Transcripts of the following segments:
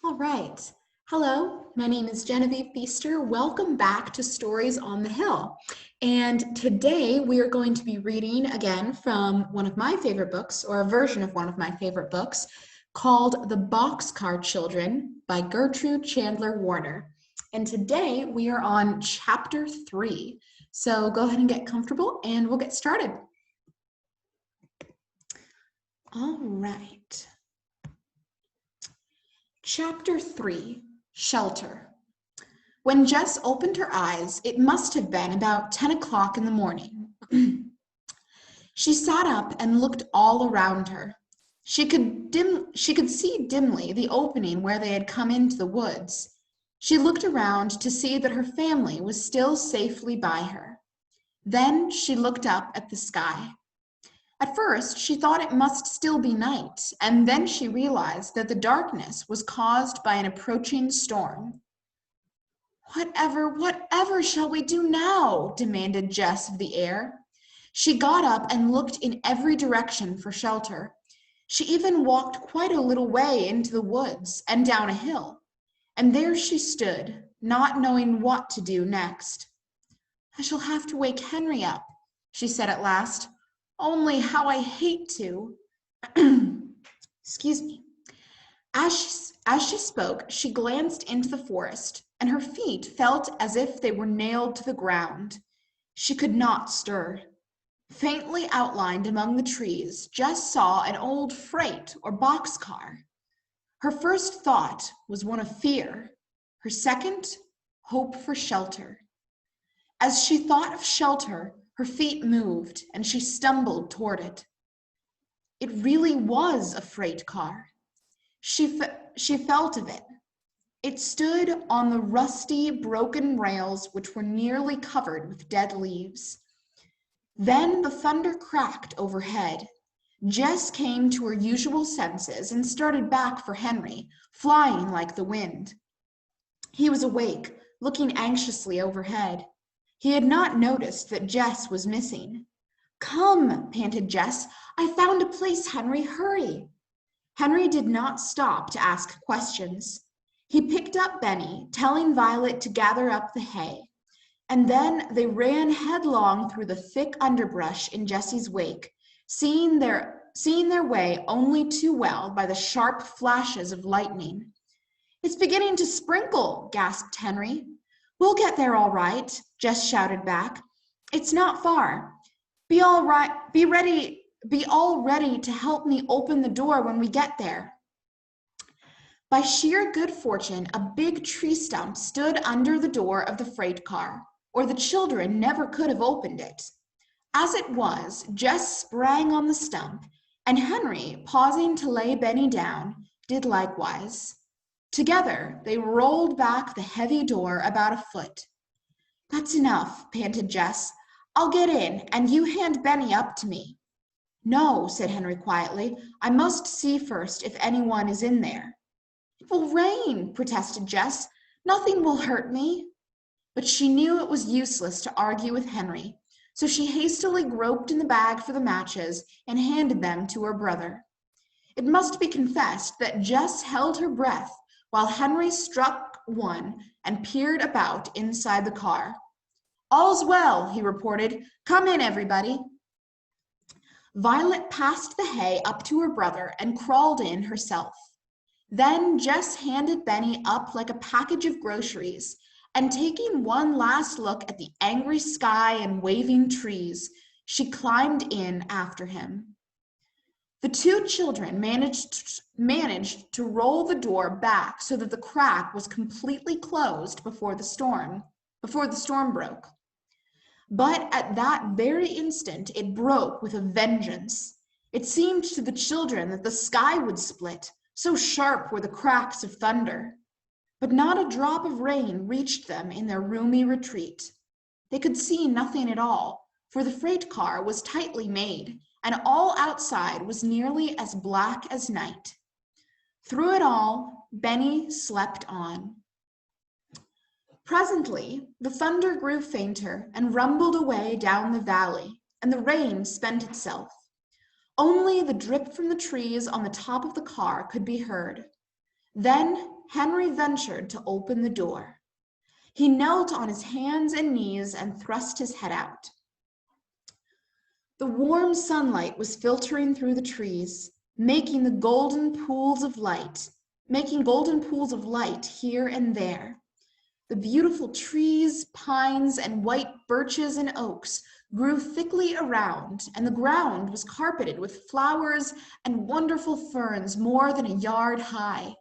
All right. Hello, my name is Genevieve Feaster. Welcome back to Stories on the Hill. And today we are going to be reading again from one of my favorite books, or a version of one of my favorite books, called The Boxcar Children by Gertrude Chandler Warner. And today we are on chapter 3. So go ahead and get comfortable and we'll get started. All right. Chapter 3, Shelter. When Jess opened her eyes, it must have been about 10 o'clock in the morning. She sat up and looked all around her. She could see dimly the opening where they had come into the woods. She looked around to see that her family was still safely by her. Then she looked up at the sky. At first, she thought it must still be night, and then she realized that the darkness was caused by an approaching storm. Whatever shall we do now? Demanded Jess of the air. She got up and looked in every direction for shelter. She even walked quite a little way into the woods and down a hill, and there she stood, not knowing what to do next. I shall have to wake Henry up, she said at last. Only how I hate to. Excuse me. As she spoke, she glanced into the forest, and her feet felt as if they were nailed to the ground. She could not stir. Faintly outlined among the trees, Jess saw an old freight or boxcar. Her first thought was one of fear. Her second, hope for shelter. As she thought of shelter, her feet moved, and she stumbled toward it. It really was a freight car. She felt of it. It stood on the rusty, broken rails which were nearly covered with dead leaves. Then the thunder cracked overhead. Jess came to her usual senses and started back for Henry, flying like the wind. He was awake, looking anxiously overhead. He had not noticed that Jess was missing. Come, panted Jess. I found a place, Henry. Hurry. Henry did not stop to ask questions. He picked up Benny, telling Violet to gather up the hay, and then they ran headlong through the thick underbrush in Jessie's wake, seeing their way only too well by the sharp flashes of lightning. It's beginning to sprinkle, gasped Henry. We'll get there all right, Jess shouted back. It's not far. Be all ready to help me open the door when we get there. By sheer good fortune, a big tree stump stood under the door of the freight car, or the children never could have opened it. As it was, Jess sprang on the stump, and Henry, pausing to lay Benny down, did likewise. Together, they rolled back the heavy door about a foot. That's enough, panted Jess. I'll get in, and you hand Benny up to me. No, said Henry quietly. I must see first if anyone is in there. It will rain, protested Jess. Nothing will hurt me. But she knew it was useless to argue with Henry, so she hastily groped in the bag for the matches and handed them to her brother. It must be confessed that Jess held her breath while Henry struck one and peered about inside the car. All's well, he reported. Come in, everybody. Violet passed the hay up to her brother and crawled in herself. Then Jess handed Benny up like a package of groceries, and taking one last look at the angry sky and waving trees, she climbed in after him. The two children managed to roll the door back so that the crack was completely closed before the storm broke. But at that very instant, it broke with a vengeance. It seemed to the children that the sky would split, so sharp were the cracks of thunder. But not a drop of rain reached them in their roomy retreat. They could see nothing at all, for the freight car was tightly made, and all outside was nearly as black as night. Through it all, Benny slept on. Presently, the thunder grew fainter and rumbled away down the valley, and the rain spent itself. Only the drip from the trees on the top of the car could be heard. Then Henry ventured to open the door. He knelt on his hands and knees and thrust his head out. The warm sunlight was filtering through the trees, making golden pools of light here and there. The beautiful trees, pines, and white birches and oaks grew thickly around, and the ground was carpeted with flowers and wonderful ferns more than a yard high.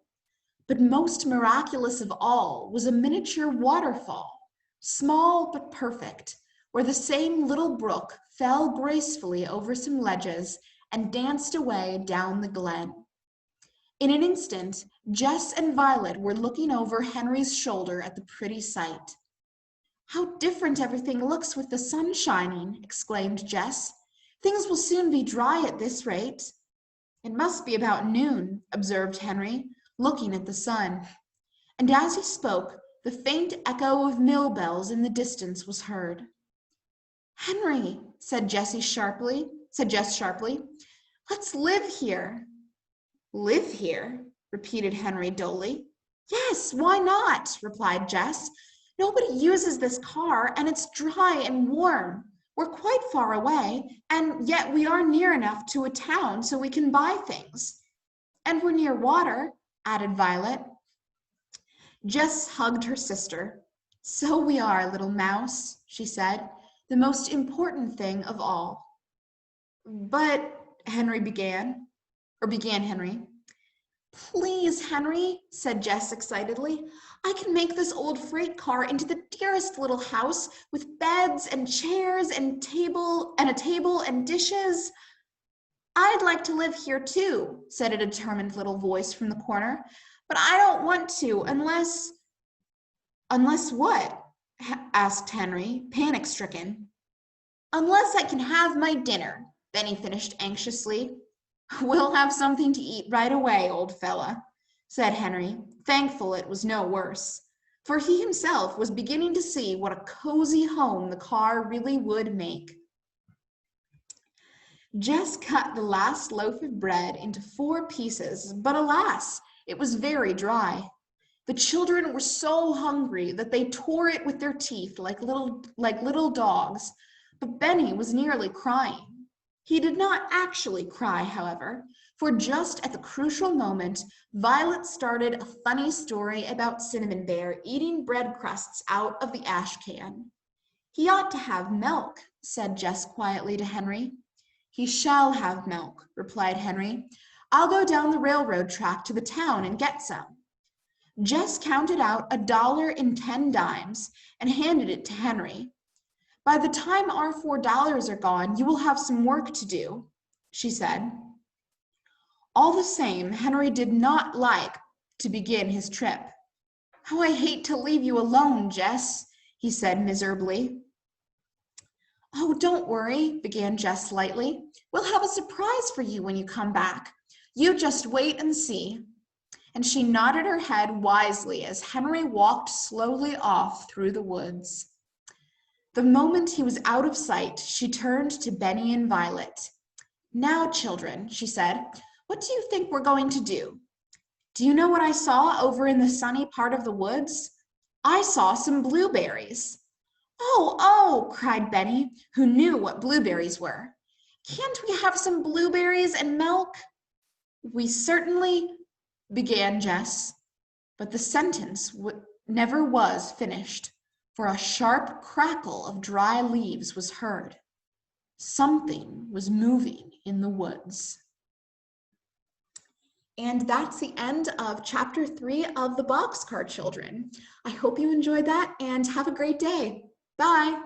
But most miraculous of all was a miniature waterfall, small but perfect, where the same little brook fell gracefully over some ledges and danced away down the glen. In an instant, Jess and Violet were looking over Henry's shoulder at the pretty sight. "How different everything looks with the sun shining," exclaimed Jess. "Things will soon be dry at this rate." "It must be about noon," observed Henry, looking at the sun. And as he spoke, the faint echo of mill bells in the distance was heard. "Henry," said Jess sharply, "let's live here." "Live here?" repeated Henry dully. "Yes, why not?" replied Jess. "Nobody uses this car, and it's dry and warm. We're quite far away, and yet we are near enough to a town so we can buy things. And we're near water," added Violet. Jess hugged her sister. "So we are, little mouse," she said, "the most important thing of all." "But," began Henry. "Please, Henry," said Jess excitedly, "I can make this old freight car into the dearest little house with beds and chairs and a table and dishes." "I'd like to live here too," said a determined little voice from the corner, "but I don't want to unless—" "Unless what?" asked Henry, panic-stricken. "Unless I can have my dinner," Benny finished anxiously. "We'll have something to eat right away, old fella," said Henry, thankful it was no worse, for he himself was beginning to see what a cozy home the car really would make. Jess cut the last loaf of bread into 4 pieces, but alas, it was very dry. The children were so hungry that they tore it with their teeth like little dogs, but Benny was nearly crying. He did not actually cry, however, for just at the crucial moment, Violet started a funny story about Cinnamon Bear eating bread crusts out of the ash can. "He ought to have milk," said Jess quietly to Henry. "He shall have milk," replied Henry. "I'll go down the railroad track to the town and get some." Jess counted out $1 in 10 dimes and handed it to Henry. "By the time our $4 are gone, you will have some work to do," she said. All the same, Henry did not like to begin his trip. "How I hate to leave you alone, Jess," he said miserably. "Oh, don't worry," began Jess lightly. "We'll have a surprise for you when you come back. You just wait and see." And she nodded her head wisely as Henry walked slowly off through the woods. The moment he was out of sight, she turned to Benny and Violet. "Now, children," she said, "what do you think we're going to do? Do you know what I saw over in the sunny part of the woods? I saw some blueberries." Oh, cried Benny, who knew what blueberries were. "Can't we have some blueberries and milk?" "We certainly—" began Jess, but the sentence never was finished, for a sharp crackle of dry leaves was heard. Something was moving in the woods. And that's the end of Chapter 3 of The Boxcar Children. I hope you enjoyed that and have a great day. Bye.